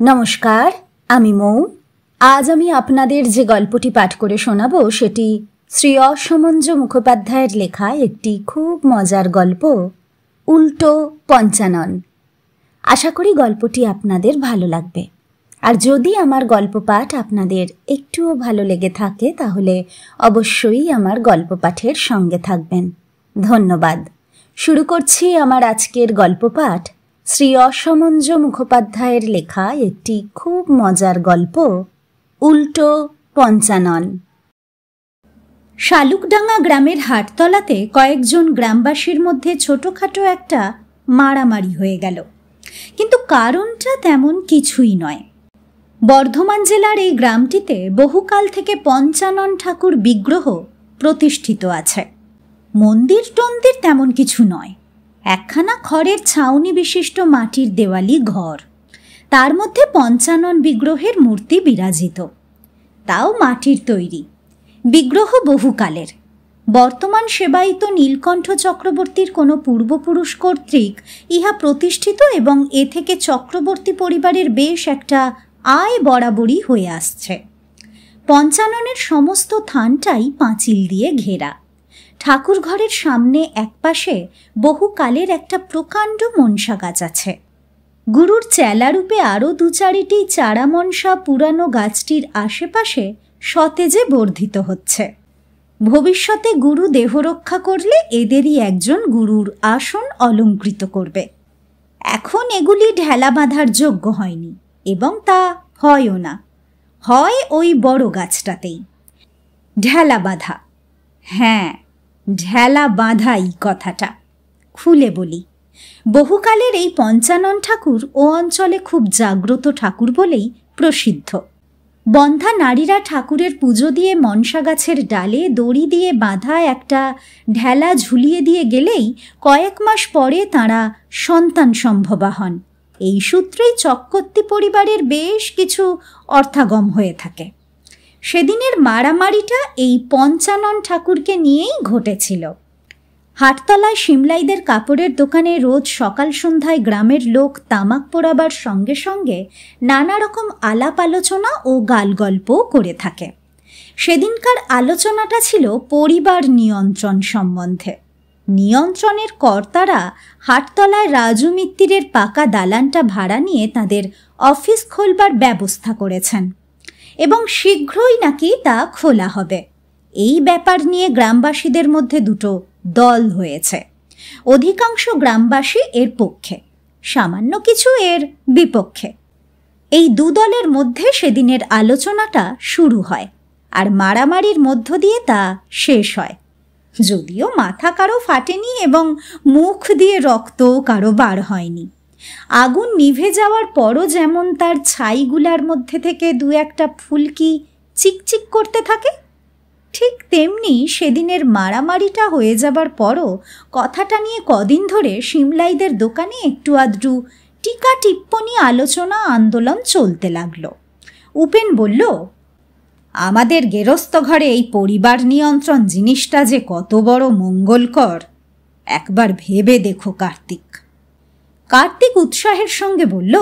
নমস্কার, আমি মৌ। আজ আমি আপনাদের যে গল্পটি পাঠ করে শোনাবো সেটি শ্রী অসমঞ্জ মুখোপাধ্যায়ের লেখা একটি খুব মজার গল্প, উল্টো পঞ্চানন। আশা করি গল্পটি আপনাদের ভালো লাগবে। আর যদি আমার গল্প পাঠ আপনাদের একটুও ভালো লেগে থাকে তাহলে অবশ্যই আমার গল্প পাঠের সঙ্গে থাকবেন। ধন্যবাদ। শুরু করছি আমার আজকের গল্প পাঠ, শ্রী অসমঞ্জ মুখোপাধ্যায়ের লেখা একটি খুব মজার গল্প, উল্টো পঞ্চানন। শালুকডাঙ্গা গ্রামের হাটতলাতে কয়েকজন গ্রামবাসীর মধ্যে ছোটখাটো একটা মারামারি হয়ে গেল, কিন্তু কারণটা তেমন কিছুই নয়। বর্ধমান জেলার এই গ্রামটিতে বহুকাল থেকে পঞ্চানন ঠাকুর বিগ্রহ প্রতিষ্ঠিত আছে। মন্দির টন্দির তেমন কিছু নয়, একখানা খড়ের ছাউনি বিশিষ্ট মাটির দেওয়ালি ঘর, তার মধ্যে পঞ্চানন বিগ্রহের মূর্তি বিরাজিত, তাও মাটির তৈরি। বিগ্রহ বহুকালের। বর্তমান সেবায়িত নীলকণ্ঠ চক্রবর্তীর কোনো পূর্বপুরুষ কর্তৃক ইহা প্রতিষ্ঠিত এবং এ থেকে চক্রবর্তী পরিবারের বেশ একটা আয় বরাবরই হয়ে আসছে। পঞ্চাননের সমস্ত থানটাই পাঁচিল দিয়ে ঘেরা। ঠাকুর ঘরের সামনে একপাশে বহুকালের একটা প্রকাণ্ড মনসা গাছ আছে। গুরুর চেলারূপে আরও দু চারিটি চারা মনসা পুরানো গাছটির আশেপাশে সতেজে বর্ধিত হচ্ছে। ভবিষ্যতে গুরু দেহরক্ষা করলে এদেরই একজন গুরুর আসন অলঙ্কৃত করবে। এখন এগুলি ঢেলা বাঁধার যোগ্য হয়নি এবং তা হয়ও না, হয় ওই বড় গাছটাতেই। ঢেলা বাঁধা, হ্যাঁ, ঢেলা বাঁধাই কথাটা। খুলে বলি, বহুকালের এই পঞ্চানন ঠাকুর ও অঞ্চলে খুব জাগ্রত ঠাকুর বলেই প্রসিদ্ধ। বন্ধা নারীরা ঠাকুরের পুজো দিয়ে মনসা গাছের ডালে দড়ি দিয়ে বাঁধা একটা ঢেলা ঝুলিয়ে দিয়ে গেলেই কয়েক মাস পরে তাঁরা সন্তান সম্ভবা হন। এই সূত্রেই চক্রবর্তী পরিবারের বেশ কিছু অর্থাগম হয়ে থাকে। সেদিনের মারামারিটা এই পঞ্চানন ঠাকুরকে নিয়েই ঘটেছিল। হাটতলায় সিমলাইদের কাপড়ের দোকানে রোজ সকাল সন্ধ্যায় গ্রামের লোক তামাক পোড়াবার সঙ্গে সঙ্গে নানা রকম আলাপ আলোচনা ও গালগল্পও করে থাকে। সেদিনকার আলোচনাটা ছিল পরিবার নিয়ন্ত্রণ সম্বন্ধে। নিয়ন্ত্রণের কর্তারা হাটতলায় রাজু মিত্তিরের পাকা দালানটা ভাড়া নিয়ে তাদের অফিস খোলবার ব্যবস্থা করেছেন এবং শীঘ্রই নাকি তা খোলা হবে। এই ব্যাপার নিয়ে গ্রামবাসীদের মধ্যে দুটো দল হয়েছে। অধিকাংশ গ্রামবাসী এর পক্ষে, সামান্য কিছু এর বিপক্ষে। এই দু দলের মধ্যে সেদিনের আলোচনাটা শুরু হয় আর মারামারির মধ্য দিয়ে তা শেষ হয়। যদিও মাথা কারো ফাটেনি এবং মুখ দিয়ে রক্তও কারো বার হয়নি। আগুন নিভে যাওয়ার পরও যেমন তার ছাইগুলার মধ্যে থেকে দু একটা ফুলকি চিকচিক করতে থাকে, ঠিক তেমনি সেদিনের মারামারিটা হয়ে যাবার পরও কথাটা নিয়ে কদিন ধরে সিমলাইদের দোকানে একটু আধটু টিকা টিপ্পনি আলোচনা আন্দোলন চলতে লাগলো। উপেন বলল, আমাদের গেরস্থ ঘরে এই পরিবার নিয়ন্ত্রণ জিনিসটা যে কত বড় মঙ্গলকর একবার ভেবে দেখো কার্তিক। কার্তিক উৎসাহের সঙ্গে বলল,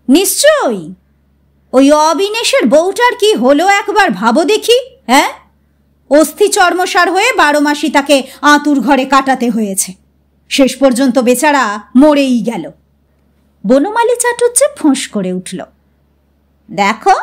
নিশ্চয়ই। ওই অবিনেশের বউটার কি হলো একবার ভাবো দেখি। হ্যাঁ, অস্থি চর্মসার হয়ে 12 মাসই তাকে আঁতুর ঘরে কাটাতে হয়েছে। শেষ পর্যন্ত বেচারা মরেই গেল। বনমালী চাটুজ্জে ফোঁস করে উঠল, দেখো,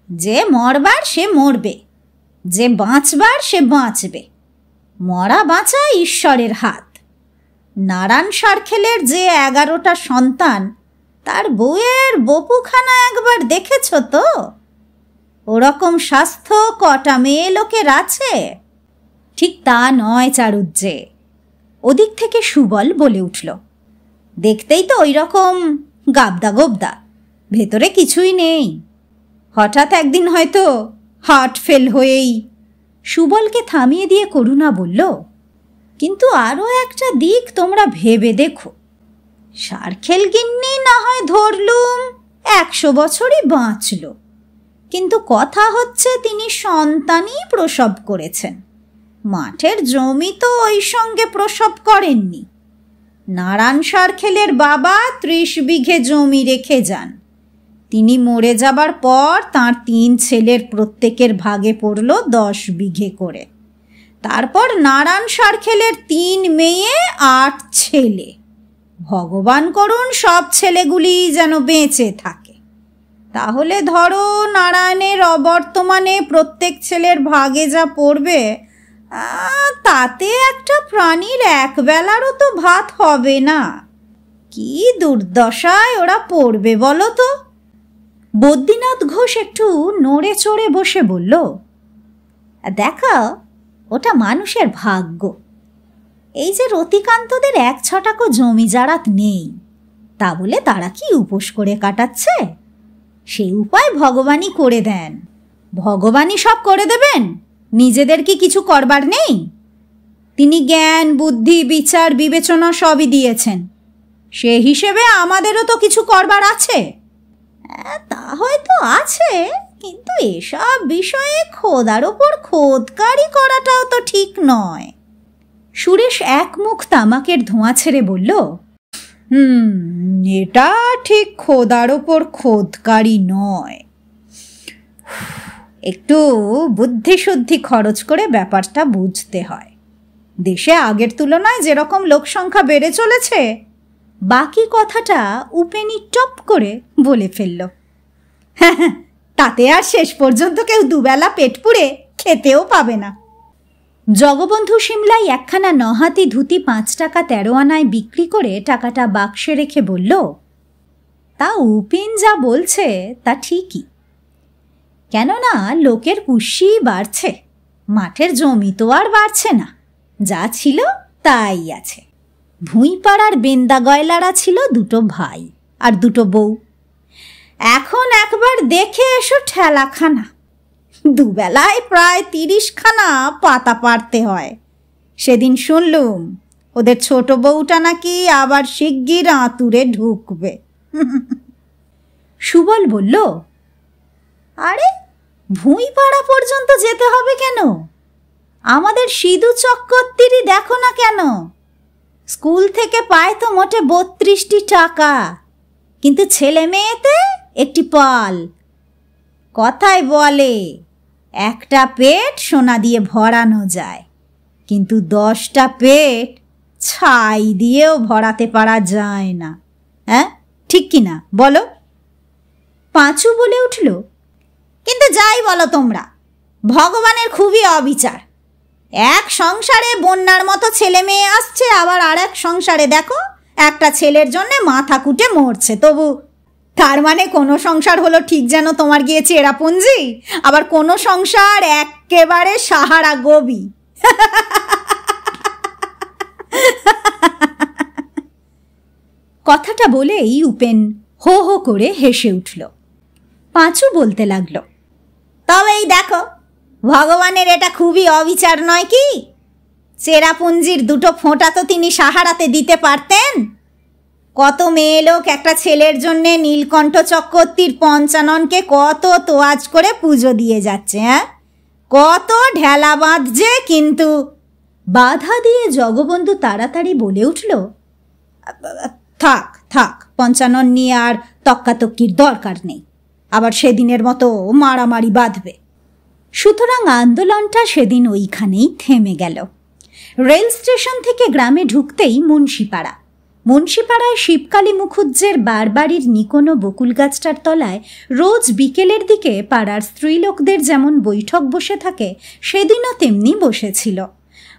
যে মরবার সে মরবে, যে বাঁচবার সে বাঁচবে। মরা বাঁচা ঈশ্বরের হাত। নারায়ণ সারখেলের যে 11টা সন্তান, তার বউয়ের বপুখানা একবার দেখেছ তো? ওরকম স্বাস্থ্য কটা মেয়ে লোকের আছে? ঠিক তা নয় চারুজ্জে। ওদিক থেকে সুবল বলে উঠল, দেখতেই তো ওই রকম গাবদা গোবদা, ভেতরে কিছুই নেই। হঠাৎ একদিন হয়তো হার্ট ফেল হয়েই। সুবলকে থামিয়ে দিয়ে করুণা বলল, কিন্তু আরও একটা দিক তোমরা ভেবে দেখো। সারখেল গিন্নি না হয় ধরলুম 100 বছরই বাঁচল, কিন্তু কথা হচ্ছে তিনি সন্তানই প্রসব করেছেন। মাঠের জমি তো ওই সঙ্গে প্রসব করেননি। নারায়ণ সারখেলের বাবা 30 বিঘে জমি রেখে যান, তিনি মরে যাবার পর তাঁর 3 ছেলের প্রত্যেকের ভাগে পড়ল 10 বিঘে করে। তারপর নারায়ণ সার্কেলের 3 মেয়ে 8 ছেলে। ভগবান করুন সব ছেলেগুলি যেন বেঁচে থাকে। তাহলে ধরো নারায়ণের অবর্তমানে প্রত্যেক ছেলের ভাগে যা পড়বে, তাতে একটা প্রাণীর একবেলারও তো ভাত হবে না। কি দুর্দশায় ওরা পড়বে বলো তো। বদ্রীনাথ ঘোষ একটু নড়ে চড়ে বসে বলল, দেখো, ওটা মানুষের ভাগ্য। এই যে রতিকান্তদের 1 ছটাকও জমি জারাত নেই, তা বলে তারা কি উপোস করে কাটাচ্ছে? সেই উপায় ভগবানই করে দেন। ভগবানই সব করে দেবেন, নিজেদের কি কিছু করবার নেই? তিনি জ্ঞান, বুদ্ধি, বিচার, বিবেচনা সবই দিয়েছেন। সে হিসেবে আমাদেরও তো কিছু করবার আছে। তা হয়তো আছে, কিন্তু এসব বিষয়ে খোদার ওপর খোদকারি করাটাও তো ঠিক নয়। সুরেশ এক মুখ তামাকের ধোঁয়া ছেড়ে বলল, এটা ঠিক খোদার ওপর খোদকারি নয়। একটু বুদ্ধিশুদ্ধি খরচ করে ব্যাপারটা বুঝতে হয়। দেশে আগের তুলনায় যেরকম লোকসংখ্যা বেড়ে চলেছে, বাকি কথাটা উপেনি টপ করে বলে ফেলল। তাতে আর শেষ পর্যন্ত কেউ দুবেলা পেট পুড়ে খেতেও পাবে না। জগবন্ধু সিমলাই 1খানা 9 হাতি ধুতি 5 টাকা 13 আনায় বিক্রি করে টাকাটা বাক্সে রেখে বলল, তা উপেন যা বলছে তা ঠিকই। কেননা লোকের পুষ্যি বাড়ছে, মাঠের জমি তো আর বাড়ছে না। যা ছিল তাই আছে। ভুঁইপাড়ার বেন্দা গয়লারা ছিল 2 ভাই আর 2 বউ। এখন একবার দেখে এসো ঠেলাখানা। দুবেলায় প্রায় 30 খানা পাতা পাড়তে হয়। সেদিন শুনলুম ওদের ছোট বউটা নাকি আবার শিগগির আঁতুরে ঢুকবে। সুবল বলল, আরে ভুঁইপাড়া পর্যন্ত যেতে হবে কেন? আমাদের সিধু চক্রবর্তীরই দেখো না কেন। স্কুল থেকে পায় তো মোটে 32টি টাকা, কিন্তু ছেলে মেয়েতে একটি পাল। কথায় বলে, একটা পেট সোনা দিয়ে ভরানো যায়, কিন্তু 10টা পেট ছাই দিয়েও ভরাতে পারা যায় না। হ্যাঁ, ঠিক কিনা বলো? পাঁচু বলে উঠল, কিন্তু যাই বলো তোমরা, ভগবানের খুবই অবিচার। এক সংসারে বন্যার মতো ছেলে মেয়ে আসছে, আবার আর এক সংসারে দেখো একটা ছেলের জন্য মাথা কুটে মরছে। তবু তার মানে কোনো সংসার হলো ঠিক যেন তোমার গিয়ে চেরাপুঞ্জি, আবার কোনো সংসার একেবারে সাহারা গোবি। কথাটা বলেই উপেন হো হো করে হেসে উঠল। পাঁচু বলতে লাগলো, তবেই দেখো, ভগবানের এটা খুবই অবিচার নয় কি? চেরাপুঞ্জির 2 ফোঁটা তো তিনি সাহারাতে দিতে পারতেন। কত মেয়ে লোক একটা ছেলের জন্যে নীলকণ্ঠ চক্রবর্তীর পঞ্চাননকে কত তোয়াজ করে পুজো দিয়ে যাচ্ছে। হ্যাঁ, কত ঢেলা বাঁধছে, কিন্তু বাধা দিয়ে জগবন্ধু তাড়াতাড়ি বলে উঠল, থাক থাক, পঞ্চানন নিয়ে আর তক্কাতক্কির দরকার নেই, আবার সেদিনের মতো মারামারি বাঁধবে। সুতরাং আন্দোলনটা সেদিন ওইখানেই থেমে গেল। রেল স্টেশন থেকে গ্রামে ঢুকতেই মুন্সিপাড়া। মুন্সিপাড়ায় শিবকালী মুখুজ্জের বারবাড়ির নিকোনো বকুল গাছটার তলায় রোজ বিকেলের দিকে পাড়ার স্ত্রীলোকদের যেমন বৈঠক বসে থাকে, সেদিনও তেমনি বসেছিল।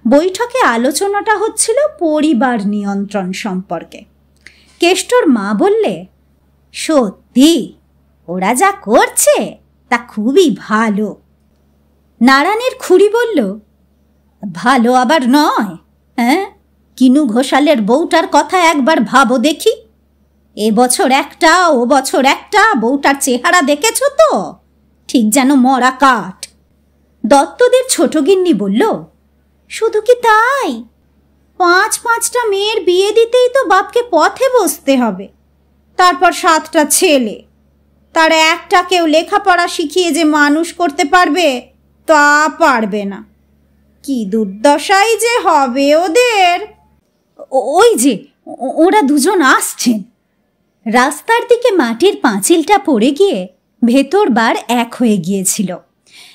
বৈঠকে আলোচনাটা হচ্ছিল পরিবার নিয়ন্ত্রণ সম্পর্কে। কেষ্টর মা বললে, সত্যি ওরা যা করছে তা খুবই ভালো। নারায়ণের খুড়ি বলল, ভালো আবার নয়? হ্যাঁ, কিনু ঘোষালের বউটার কথা একবার ভাবো দেখি। এবছর একটা, ও বছর একটা, বউটার চেহারা দেখেছ তো? ঠিক যেন মরা কাঠ। দত্তদের ছোট গিন্নি বলল, শুধু কি তাই? 5-5টা মেয়ের বিয়ে দিতেই তো বাপকে পথে বসতে হবে। তারপর 7টা ছেলে, তার একটাকেও লেখাপড়া শিখিয়ে যে মানুষ করতে পারবে তা পারবে না। কি দুর্দশাই যে হবে ওদের। ওই যে ওরা 2জন আসছেন। রাস্তার দিকে মাটির পাঁচিলটা পড়ে গিয়ে ভেতর বার এক হয়ে গিয়েছিল।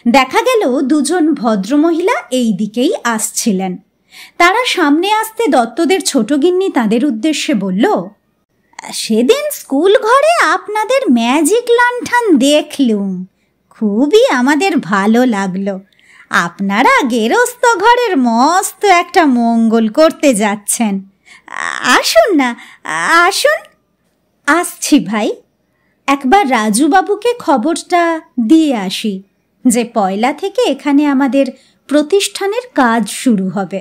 দেখা গেল দুজন ভদ্রমহিলা এই দিকেই আসছিলেন। তারা সামনে আসতে দত্তদের ছোট গিন্নি তাদের উদ্দেশ্যে বলল, সেদিন স্কুল ঘরে আপনাদের ম্যাজিক লণ্ঠন দেখলুম, খুবই আমাদের ভালো লাগলো। আপনারা গেরস্ত ঘরের মস্ত একটা মঙ্গল করতে যাচ্ছেন। আসুন না, আসুন। আসছি ভাই, একবার রাজুবাবুকে খবরটা দিয়ে আসি যে পয়লা থেকে এখানে আমাদের প্রতিষ্ঠানের কাজ শুরু হবে।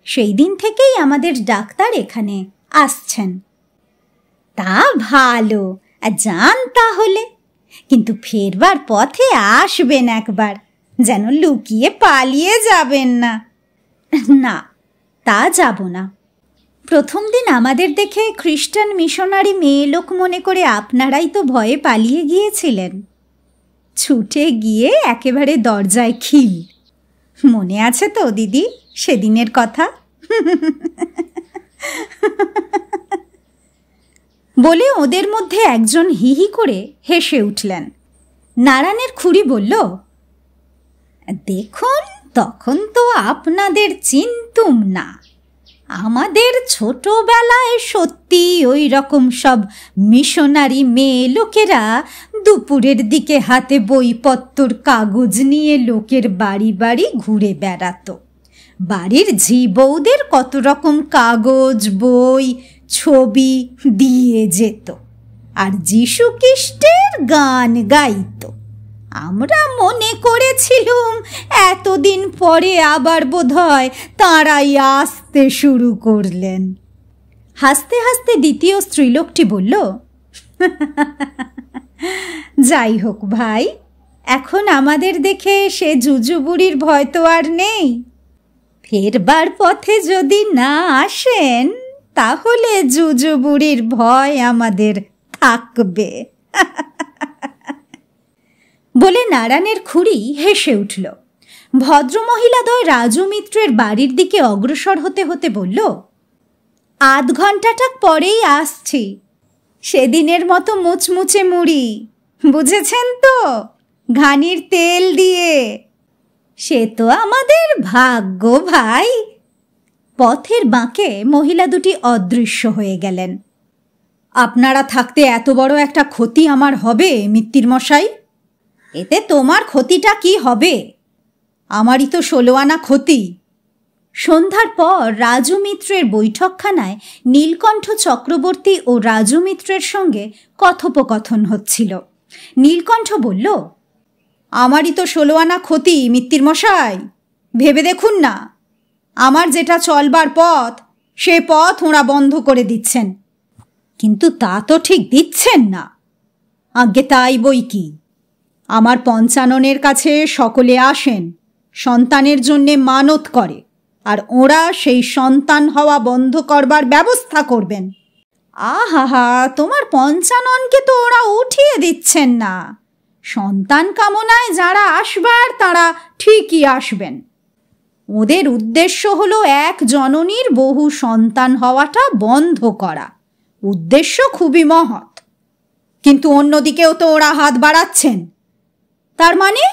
সেই দিন থেকেই আমাদের ডাক্তার এখানে আসছেন। তা ভালো, যান তাহলে, কিন্তু ফেরবার পথে আসবেন একবার, যেন লুকিয়ে পালিয়ে যাবেন না। না, তা যাব না। প্রথম দিন আমাদের দেখে খ্রিস্টান মিশনারি মেয়ে লোক মনে করে আপনারাই তো ভয়ে পালিয়ে গিয়েছিলেন। ছুটে গিয়ে একেবারে দরজায় খিল। মনে আছে তো দিদি সেদিনের কথা? বলে ওদের মধ্যে একজন হিহি করে হেসে উঠলেন। নারায়ণের খুড়ি বলল, দেখুন, তখন তো আপনাদের চিনতুম না। আমাদের ছোটবেলায় সত্যি ওই রকম সব মিশনারি মেয়ে লোকেরা দুপুরের দিকে হাতে বইপত্তর কাগজ নিয়ে লোকের বাড়ি বাড়ি ঘুরে বেড়াতো। বাড়ির ঝি বউদের কত রকম কাগজ, বই, ছবি দিয়ে যেত, আর যীশু খ্রিস্টের গান গাইত। আমরা মনে করেছিলুম এতদিন পরে আবার বোধহয় তাঁরাই আসতে শুরু করলেন। হাসতে হাসতে দ্বিতীয় স্ত্রীলোকটি বলল, যাই হোক ভাই, এখন আমাদের দেখে সে জুজু বুড়ির ভয় তো আর নেই। ফেরবার পথে যদি না আসেন তাহলে জুজু বুড়ির ভয় আমাদের থাকবে। বলে নারায়ণের খুড়ি হেসে উঠল। ভদ্রমহিলাদ্বয় রাজু মিত্রের বাড়ির দিকে অগ্রসর হতে হতে বলল, আধ ঘন্টাটা পরেই আসছি। সেদিনের মতো মুচমুচে মুড়ি, বুঝেছেন তো, ঘানির তেল দিয়ে। সে তো আমাদের ভাগ্য ভাই। পথের বাঁকে মহিলা দুটি অদৃশ্য হয়ে গেলেন। আপনারা থাকতে এত বড় একটা ক্ষতি আমার হবে মিত্তির মশাই? এতে তোমার ক্ষতিটা কি হবে? আমারই তো 16 আনা ক্ষতি। সন্ধ্যার পর রাজু মিত্রের বৈঠকখানায় নীলকণ্ঠ চক্রবর্তী ও রাজু মিত্রের সঙ্গে কথোপকথন হচ্ছিল। নীলকণ্ঠ বলল, আমারই তো 16 আনা ক্ষতি মিত্তির মশাই। ভেবে দেখুন না, আমার যেটা চলবার পথ সে পথ ওঁরা বন্ধ করে দিচ্ছেন। কিন্তু তা তো ঠিক দিচ্ছেন না। আজ্ঞে তাই বই কি। আমার পঞ্চাননের কাছে সকলে আসেন, সন্তানের জন্যে মানত করে, আর ওরা সেই সন্তান হওয়া বন্ধ করবার ব্যবস্থা করবেন। আহা, তোমার পঞ্চাননকে তো ওরা উঠিয়ে দিচ্ছেন না। সন্তান কামনায় যারা আসবার তারা ঠিকই আসবেন। ওদের উদ্দেশ্য হলো এক জননীর বহু সন্তান হওয়াটা বন্ধ করা। উদ্দেশ্য খুবই মহৎ, কিন্তু অন্যদিকেও তো ওরা হাত বাড়াচ্ছেন। তার মানে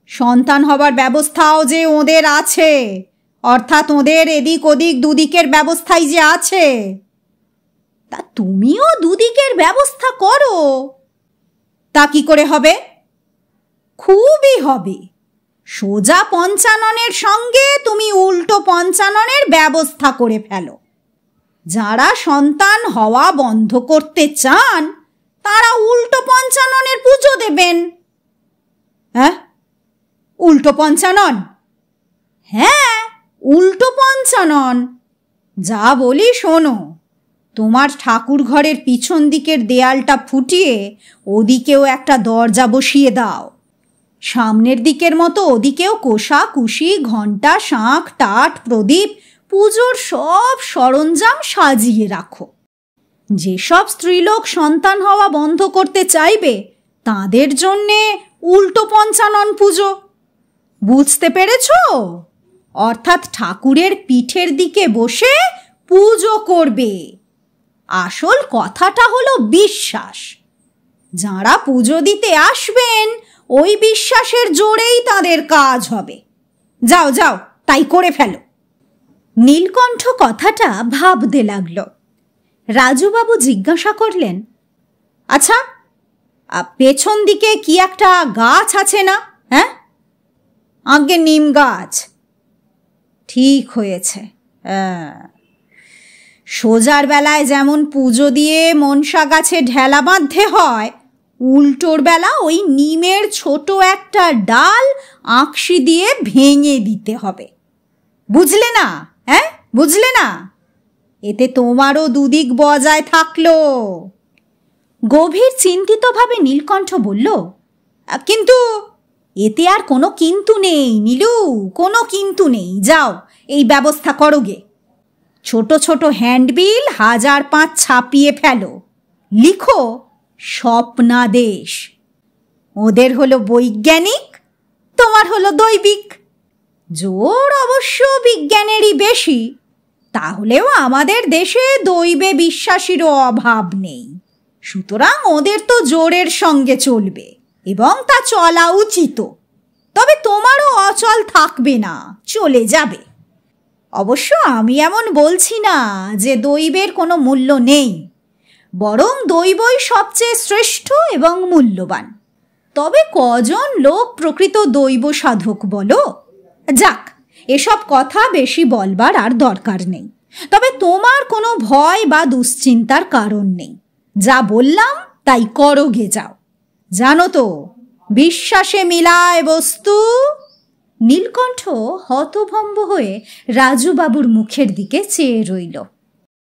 সন্তান হবার ব্যবস্থাও যে ওদের আছে, অর্থাৎ ওদের এদিক ওদিক দুদিকের ব্যবস্থাই যে আছে। তা তুমিও দুদিকের ব্যবস্থা করো। তা কি করে হবে? খুবই হবে। সোজা পঞ্চাননের সঙ্গে তুমি উল্টো পঞ্চাননের ব্যবস্থা করে ফেলো। যারা সন্তান হওয়া বন্ধ করতে চান তারা উল্টো পঞ্চাননের পুজো দেবেন। হ্যাঁ, উল্টো পঞ্চানন? হ্যাঁ, উল্টো পঞ্চানন। যা বলি শোনো, তোমার ঠাকুর ঘরের পিছন দিকের দেয়ালটা ফুটিয়ে ওদিকেও একটা দরজা বসিয়ে দাও। সামনের দিকের মতো ওদিকেও কোষা কুশি, ঘণ্টা, শাঁখ, টাট, প্রদীপ, পুজোর সব সরঞ্জাম সাজিয়ে রাখো। যেসব স্ত্রীলোক সন্তান হওয়া বন্ধ করতে চাইবে তাদের জন্যে উল্টো পঞ্চানন পুজো। বুঝতে পেরেছ? অর্থাৎ ঠাকুরের পিঠের দিকে বসে পুজো করবে। আসল কথাটা হলো বিশ্বাস। যাঁরা পুজো দিতে আসবেন ওই বিশ্বাসের জোরেই তাদের কাজ হবে। যাও যাও, তাই করে ফেলো। নীলকণ্ঠ কথাটা ভাবতে লাগল। রাজুবাবু জিজ্ঞাসা করলেন, আচ্ছা, পেছন দিকে কি একটা গাছ আছে না? হ্যাঁ, আগে নিম গাছ। ঠিক হয়েছে। সোজার বেলায় যেমন পুজো দিয়ে মনসা গাছে ঢেলা বাঁধতে হয়, উল্টোর বেলা ওই নিমের ছোট একটা ডাল আঁকশি দিয়ে ভেঙে দিতে হবে। বুঝলে না? হ্যাঁ, বুঝলে না? এতে তোমারও দুদিক বজায় থাকলো। গভীর চিন্তিতভাবে নীলকণ্ঠ বলল, কিন্তু এতে আর কোনো কিন্তু নেই নীলু, কোনো কিন্তু নেই। যাও, এই ব্যবস্থা করো গে। ছোট ছোট হ্যান্ডবিল 1005 ছাপিয়ে ফেলো, লিখো স্বপ্নাদেশ। ওদের হলো বৈজ্ঞানিক, তোমার হলো দৈবিক। জোর অবশ্য বিজ্ঞানেরই বেশি, তাহলেও আমাদের দেশে দৈবে বিশ্বাসীরও অভাব নেই। সুতরাং ওদের তো জোরের সঙ্গে চলবে এবং তা চলা উচিত। তবে তোমারও অচল থাকবে না, চলে যাবে। অবশ্য আমি এমন বলছি না যে দৈবের কোনো মূল্য নেই, বরং দৈবই সবচেয়ে শ্রেষ্ঠ এবং মূল্যবান। তবে কজন লোক প্রকৃত দৈব সাধক বলো? যাক, এসব কথা বেশি বলবার আর দরকার নেই। তবে তোমার কোনো ভয় বা দুশ্চিন্তার কারণ নেই। যা বললাম তাই করো গে যাও। জানো তো, বিশ্বাসে মিলায় বস্তু। নীলকণ্ঠ হতভম্ব হয়ে রাজুবাবুর মুখের দিকে চেয়ে রইল।